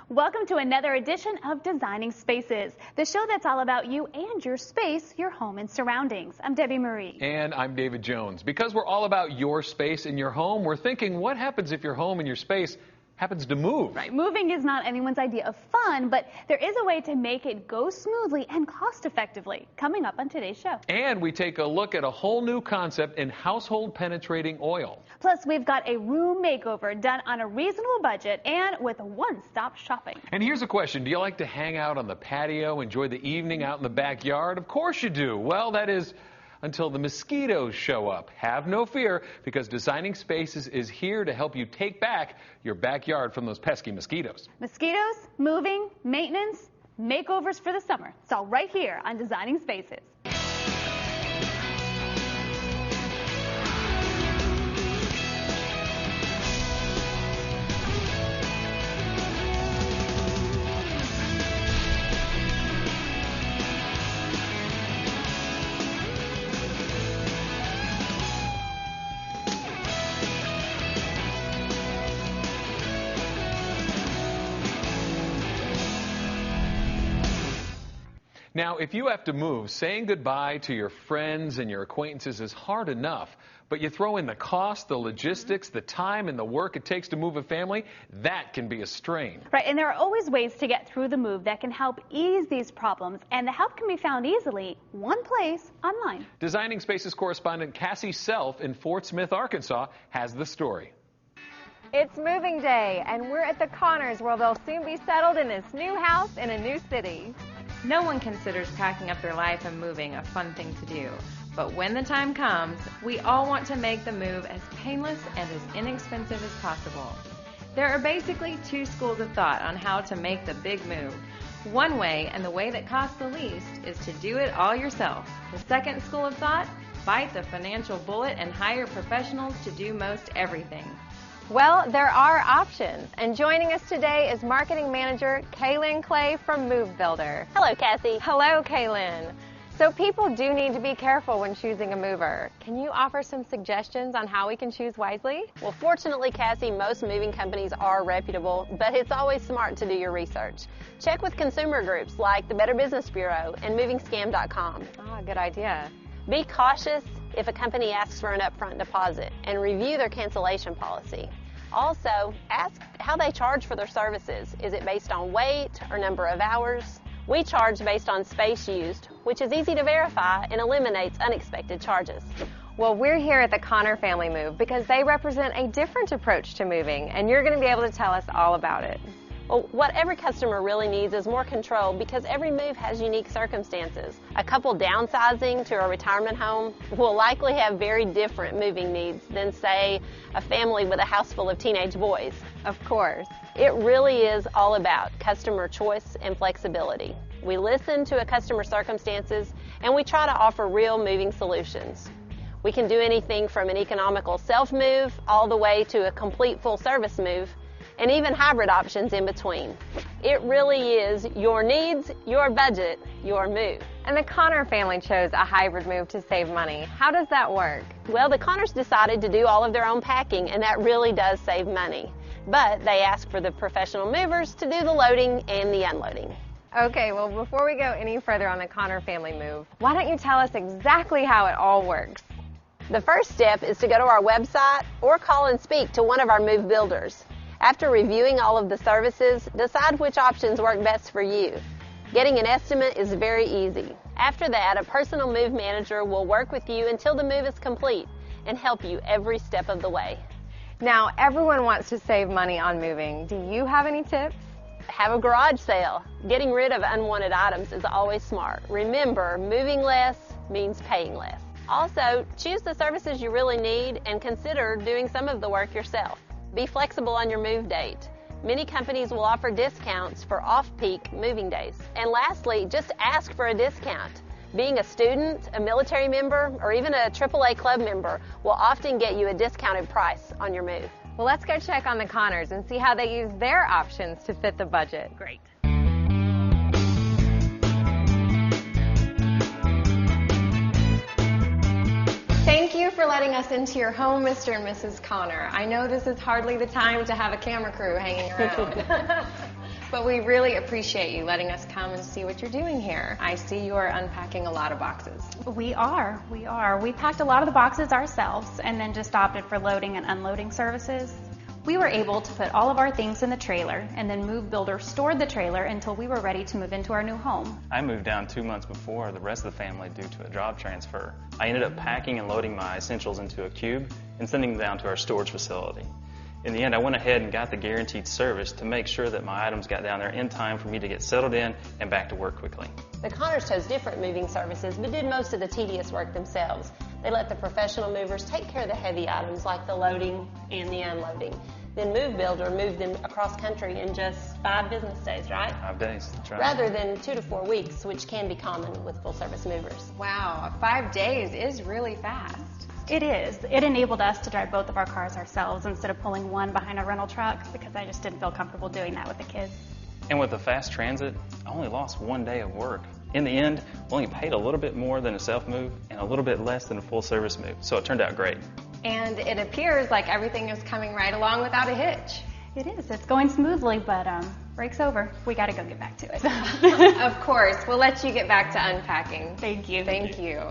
Welcome to another edition of Designing Spaces, the show that's all about you and your space, your home and surroundings. I'm Debbie Marie. And I'm David Jones. Because we're all about your space in your home, we're thinking, what happens if your home and your space happens to move? Right. Moving is not anyone's idea of fun, but there is a way to make it go smoothly and cost effectively. Coming up on today's show. And we take a look at a whole new concept in household penetrating oil. Plus, we've got a room makeover done on a reasonable budget and with one-stop shopping. And here's a question. Do you like to hang out on the patio, enjoy the evening out in the backyard? Of course you do. Well, that is until the mosquitoes show up. Have no fear, because Designing Spaces is here to help you take back your backyard from those pesky mosquitoes. Mosquitoes, moving, maintenance, makeovers for the summer. It's all right here on Designing Spaces. Now, if you have to move, saying goodbye to your friends and your acquaintances is hard enough, but you throw in the cost, the logistics, the time, and the work it takes to move a family, that can be a strain. Right, and there are always ways to get through the move that can help ease these problems, and the help can be found easily one place, online. Designing Spaces correspondent Cassie Self in Fort Smith, Arkansas, has the story. It's moving day, and we're at the Connors, where they'll soon be settled in this new house in a new city. No one considers packing up their life and moving a fun thing to do. But when the time comes, we all want to make the move as painless and as inexpensive as possible. There are basically two schools of thought on how to make the big move. One way, and the way that costs the least, is to do it all yourself. The second school of thought, bite the financial bullet and hire professionals to do most everything. Well, there are options, and joining us today is Marketing Manager Kaylin Clay from Move Builder. Hello, Cassie. Hello, Kaylin. So people do need to be careful when choosing a mover. Can you offer some suggestions on how we can choose wisely? Well, fortunately, Cassie, most moving companies are reputable, but it's always smart to do your research. Check with consumer groups like the Better Business Bureau and movingscam.com. Ah, good idea. Be cautious if a company asks for an upfront deposit, and review their cancellation policy. Also, ask how they charge for their services. Is it based on weight or number of hours? We charge based on space used, which is easy to verify and eliminates unexpected charges. Well, we're here at the Connor Family Move because they represent a different approach to moving, and you're going to be able to tell us all about it. Well, what every customer really needs is more control, because every move has unique circumstances. A couple downsizing to a retirement home will likely have very different moving needs than, say, a family with a house full of teenage boys. Of course. It really is all about customer choice and flexibility. We listen to a customer's circumstances, and we try to offer real moving solutions. We can do anything from an economical self-move all the way to a complete full-service move, and even hybrid options in between. It really is your needs, your budget, your move. And the Connor family chose a hybrid move to save money. How does that work? Well, the Connors decided to do all of their own packing, and that really does save money. But they asked for the professional movers to do the loading and the unloading. Okay, well, before we go any further on the Connor family move, why don't you tell us exactly how it all works? The first step is to go to our website or call and speak to one of our move builders. After reviewing all of the services, decide which options work best for you. Getting an estimate is very easy. After that, a personal move manager will work with you until the move is complete and help you every step of the way. Now, everyone wants to save money on moving. Do you have any tips? Have a garage sale. Getting rid of unwanted items is always smart. Remember, moving less means paying less. Also, choose the services you really need and consider doing some of the work yourself. Be flexible on your move date. Many companies will offer discounts for off-peak moving days. And lastly, just ask for a discount. Being a student, a military member, or even a AAA club member will often get you a discounted price on your move. Well, let's go check on the Connors and see how they use their options to fit the budget. Great. Thank you for letting us into your home, Mr. and Mrs. Connor. I know this is hardly the time to have a camera crew hanging around. But we really appreciate you letting us come and see what you're doing here. I see you are unpacking a lot of boxes. We are. We packed a lot of the boxes ourselves and then just opted for loading and unloading services. We were able to put all of our things in the trailer, and then Move Builder stored the trailer until we were ready to move into our new home. I moved down 2 months before the rest of the family due to a job transfer. I ended up packing and loading my essentials into a cube and sending them down to our storage facility. In the end, I went ahead and got the guaranteed service to make sure that my items got down there in time for me to get settled in and back to work quickly. The Connors chose different moving services, but did most of the tedious work themselves. They let the professional movers take care of the heavy items like the loading and the unloading. Then Move Builder moved them across country in just 5 business days, right? 5 days, that's right. Rather than 2 to 4 weeks, which can be common with full-service movers. Wow, 5 days is really fast. It is. It enabled us to drive both of our cars ourselves instead of pulling one behind a rental truck because I just didn't feel comfortable doing that with the kids. And with the fast transit, I only lost 1 day of work. In the end, we only paid a little bit more than a self-move and a little bit less than a full-service move, so it turned out great. And it appears like everything is coming right along without a hitch. It is. It's going smoothly, but break's over. We got to go get back to it. Of course, we'll let you get back to unpacking. Thank you. Thank you.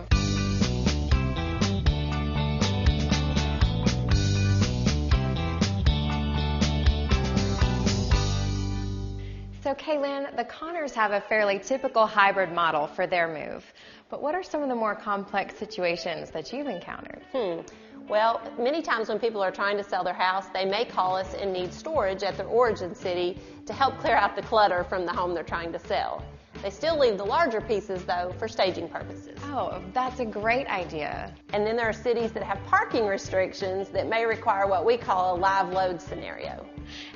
So Kaylin, the Connors have a fairly typical hybrid model for their move. But what are some of the more complex situations that you've encountered? Well, many times when people are trying to sell their house, they may call us and need storage at their origin city to help clear out the clutter from the home they're trying to sell. They still leave the larger pieces, though, for staging purposes. Oh, that's a great idea. And then there are cities that have parking restrictions that may require what we call a live load scenario.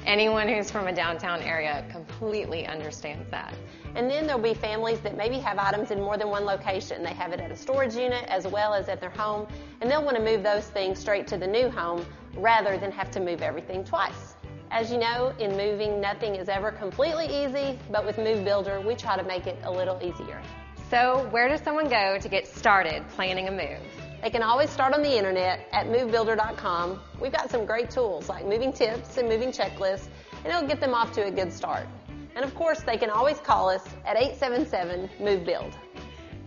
Anyone who's from a downtown area completely understands that. And then there'll be families that maybe have items in more than one location. They have it at a storage unit as well as at their home, and they'll want to move those things straight to the new home rather than have to move everything twice. As you know, in moving, nothing is ever completely easy, but with Move Builder, we try to make it a little easier. So where does someone go to get started planning a move? They can always start on the internet at movebuilder.com. We've got some great tools like moving tips and moving checklists, and it'll get them off to a good start. And of course, they can always call us at 877-MOVE-BUILD.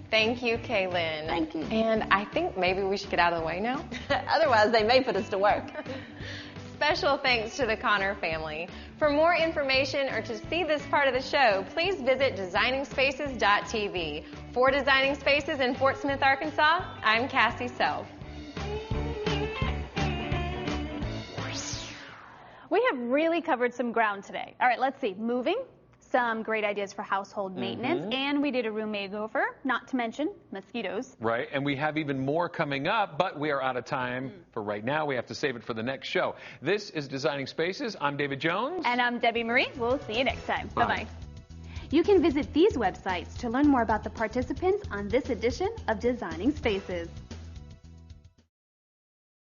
Thank you, Kaylin. Thank you. And I think maybe we should get out of the way now. Otherwise, they may put us to work. Special thanks to the Connor family. For more information or to see this part of the show, please visit designingspaces.tv. For Designing Spaces in Fort Smith, Arkansas, I'm Cassie Self. We have really covered some ground today. All right, let's see. Moving, some great ideas for household maintenance, and we did a room makeover, not to mention mosquitoes. Right, and we have even more coming up, but we are out of time for right now. We have to save it for the next show. This is Designing Spaces. I'm David Jones. And I'm Debbie Marie. We'll see you next time. Bye. Bye-bye. You can visit these websites to learn more about the participants on this edition of Designing Spaces.